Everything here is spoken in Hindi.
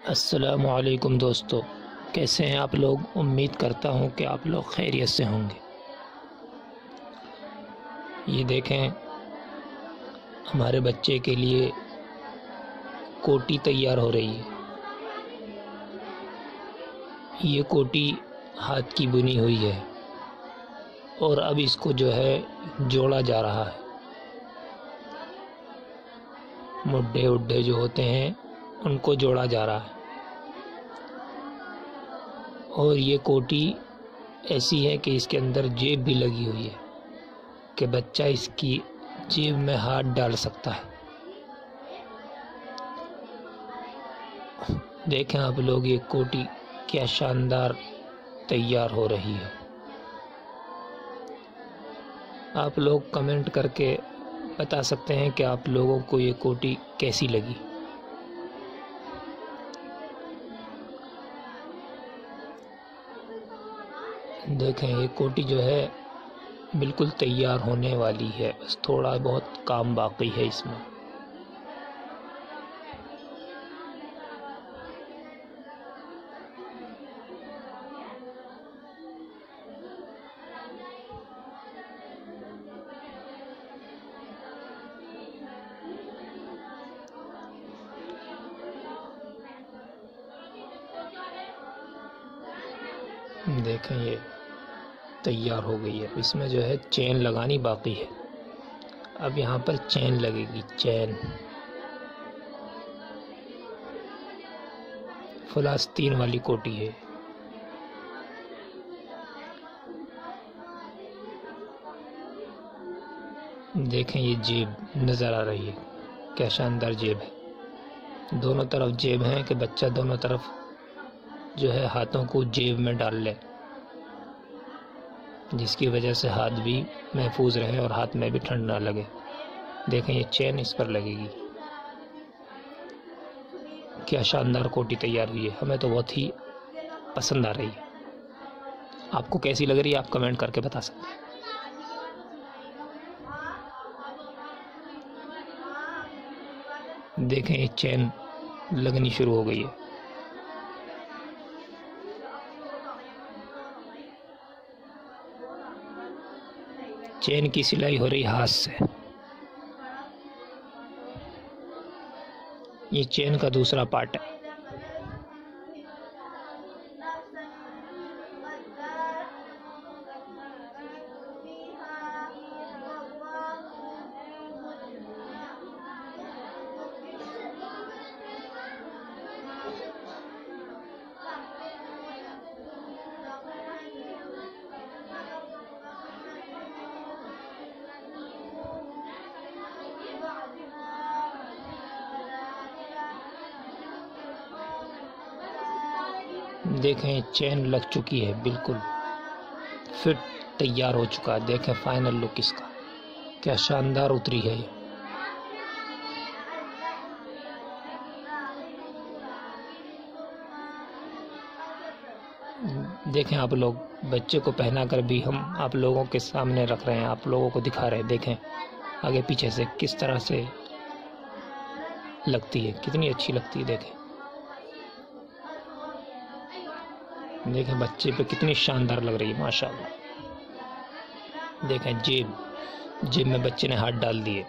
अस्सलामुअलैकुम दोस्तों, कैसे हैं आप लोग। उम्मीद करता हूं कि आप लोग खैरियत से होंगे। ये देखें, हमारे बच्चे के लिए कोटी तैयार हो रही है। ये कोटी हाथ की बुनी हुई है और अब इसको जो है जोड़ा जा रहा है। मुड्ढे उड्ढे जो होते हैं उनको जोड़ा जा रहा है। और ये कोटी ऐसी है कि इसके अंदर जेब भी लगी हुई है कि बच्चा इसकी जेब में हाथ डाल सकता है। देखें आप लोग, ये कोटी क्या शानदार तैयार हो रही है। आप लोग कमेंट करके बता सकते हैं कि आप लोगों को ये कोटी कैसी लगी। देखें, ये कोटी जो है बिल्कुल तैयार होने वाली है, बस थोड़ा बहुत काम बाकी है इसमें। देखें, ये तैयार हो गई है। इसमें जो है चेन लगानी बाकी है। अब यहाँ पर चेन लगेगी, चेन। फुल आस्तीन वाली कोटी है। देखें, ये जेब नज़र आ रही है, क्या शानदार जेब है। दोनों तरफ जेब है कि बच्चा दोनों तरफ जो है हाथों को जेब में डाल ले, जिसकी वजह से हाथ भी महफूज रहे और हाथ में भी ठंड ना लगे। देखें, ये चेन इस पर लगेगी। क्या शानदार कोटी तैयार हुई है। हमें तो बहुत ही पसंद आ रही है। आपको कैसी लग रही है आप कमेंट करके बता सकते हैं। देखें, ये चेन लगनी शुरू हो गई है। चेन की सिलाई हो रही हाथ से। ये चेन का दूसरा पार्ट है। देखें, चेन लग चुकी है, बिल्कुल फिट तैयार हो चुका है। देखें फाइनल लुक इसका, क्या शानदार उतरी है ये। देखें आप लोग, बच्चे को पहना कर भी हम आप लोगों के सामने रख रहे हैं, आप लोगों को दिखा रहे हैं। देखें आगे पीछे से किस तरह से लगती है, कितनी अच्छी लगती है। देखें बच्चे पे कितनी शानदार लग रही है, माशाल्लाह। देखें जेब में बच्चे ने हाथ डाल दिए।